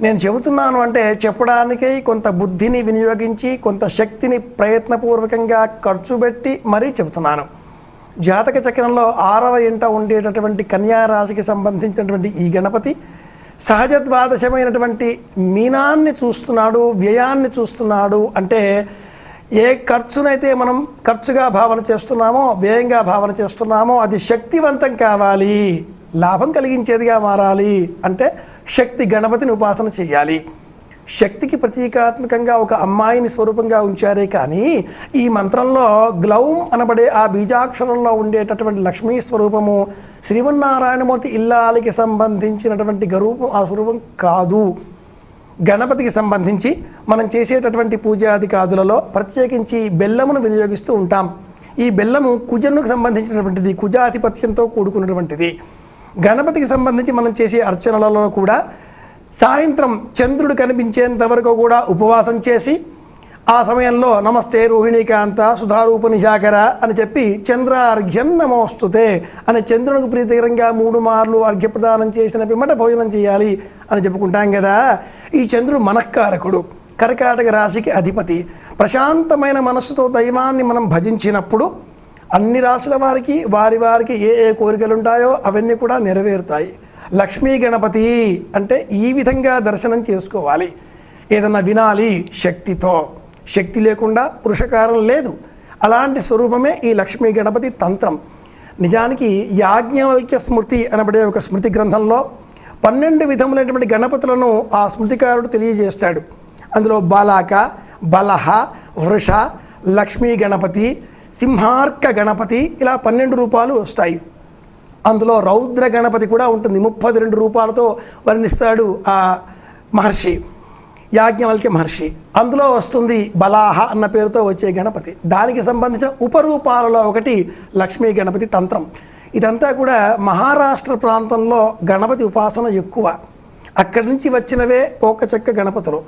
నేను చెబుతున్నాను అంటే చెప్పడానికై కొంత బుద్ధిని వినియోగించి కొంత శక్తిని ప్రయత్నపూర్వకంగా ఖర్చు పెట్టి మరీ చెబుతున్నాను. జాతక చక్రంలో 6వ ఇంట ఉండేటటువంటి కన్యారాశికి సంబంధించినటువంటి ఈ గణపతి సహజ ద్వాదశమైనటువంటి మీనాన్ని చూస్తున్నాడు, వ్యయాన్ని చూస్తున్నాడు. అంటే ఏ ఖర్చునైతే మనం ఖర్చుగా భావన చేస్తున్నామో, వ్యయంగా భావన చేస్తున్నామో అది శక్తివంతం కావాలి, లాభం కలిగించేదిగా మారాలి అంటే శక్తి గణపతిని ఉపాసన చేయాలి. శక్తికి ప్రతీకాత్మకంగా ఒక అమ్మాయిని స్వరూపంగా ఉంచారే కానీ ఈ మంత్రంలో గ్లౌం అనబడే ఆ బీజాక్షరంలో ఉండేటటువంటి లక్ష్మీ స్వరూపము శ్రీమన్నారాయణమూర్తి ఇల్లాలికి సంబంధించినటువంటి గరూపం ఆ స్వరూపం కాదు. గణపతికి సంబంధించి మనం చేసేటటువంటి పూజాదికాదులలో ప్రత్యేకించి బెల్లమును వినియోగిస్తూ ఉంటాం. ఈ బెల్లము కుజనుకు సంబంధించినటువంటిది, కుజాధిపత్యంతో కూడుకున్నటువంటిది. గణపతికి సంబంధించి మనం చేసే అర్చనలలో కూడా సాయంత్రం చంద్రుడు కనిపించేంత వరకు కూడా ఉపవాసం చేసి ఆ సమయంలో నమస్తే రోహిణీకాంత సుధారూప నిశాకర అని చెప్పి చంద్రార్ఘ్యం నమోస్తుతే అని చంద్రునికి ప్రీతికరంగా 3 మార్లు అర్ఘ్యప్రదానం చేసిన పిమ్మట భోజనం చేయాలి అని చెప్పుకుంటాం కదా. ఈ చంద్రుడు మనఃకారకుడు, కర్కాటక రాశికి అధిపతి. ప్రశాంతమైన మనస్సుతో దైవాన్ని మనం భజించినప్పుడు అన్ని రాశుల వారికి వారికి ఏ కోరికలు ఉంటాయో అవన్నీ కూడా నెరవేరుతాయి. లక్ష్మీ గణపతి అంటే ఈ విధంగా దర్శనం చేసుకోవాలి. ఏదన్నా వినాలి శక్తితో, శక్తి లేకుండా పురుషకారం లేదు. అలాంటి స్వరూపమే ఈ లక్ష్మీ గణపతి తంత్రం. నిజానికి యాజ్ఞవల్క్య స్మృతి అనబడే ఒక స్మృతి గ్రంథంలో 12 విధములైనటువంటి గణపతులను ఆ స్మృతికారుడు తెలియజేస్తాడు. అందులో బాలాక, బలహ, వృష, లక్ష్మీ గణపతి, సింహార్క గణపతి ఇలా 12 రూపాలు వస్తాయి. అందులో రౌద్ర గణపతి కూడా ఉంటుంది. 32 రూపాలతో వర్ణిస్తాడు ఆ మహర్షి, యాజ్ఞవల్క్య మహర్షి. అందులో వస్తుంది బలాహ అన్న పేరుతో వచ్చే గణపతి. దానికి సంబంధించిన ఉపరూపాలలో ఒకటి లక్ష్మీ గణపతి తంత్రం. ఇదంతా కూడా మహారాష్ట్ర ప్రాంతంలో గణపతి ఉపాసన ఎక్కువ. అక్కడి నుంచి వచ్చినవే పోకచెక్క గణపతులు.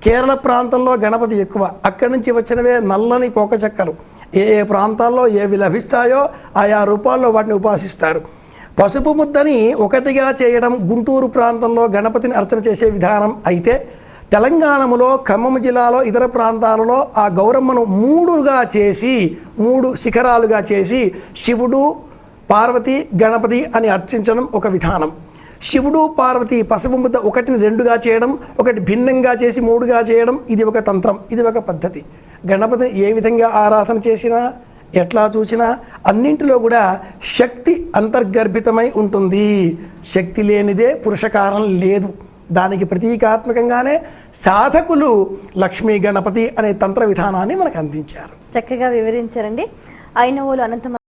కేరళ ప్రాంతంలో గణపతి ఎక్కువ. అక్కడి నుంచి వచ్చినవే నల్లని పోకచెక్కలు. ఏ ప్రాంతాల్లో ఏవి లభిస్తాయో ఆయా రూపాల్లో వాటిని ఉపాసిస్తారు. పసుపు ముద్దని ఒకటిగా చేయడం గుంటూరు ప్రాంతంలో గణపతిని అర్చన చేసే విధానం అయితే, తెలంగాణలో ఖమ్మం జిల్లాలో ఇతర ప్రాంతాలలో ఆ గౌరమ్మను 3గా చేసి 3 శిఖరాలుగా చేసి శివుడు, పార్వతి, గణపతి అని అర్చించడం ఒక విధానం. శివుడు, పార్వతి పసుపు ముద్ద ఒకటిని 2గా చేయడం, ఒకటి భిన్నంగా చేసి 3గా చేయడం ఇది ఒక తంత్రం, ఇది ఒక పద్ధతి. గణపతిని ఏ విధంగా ఆరాధన చేసినా ఎట్లా చూసినా అన్నింటిలో కూడా శక్తి అంతర్గర్భితమై ఉంటుంది. శక్తి లేనిదే పురుషకారం లేదు. దానికి ప్రతీకాత్మకంగానే సాధకులు లక్ష్మీ గణపతి అనే తంత్ర విధానాన్ని మనకు అందించారు. చక్కగా వివరించారండి. ఐనవోలు అనంత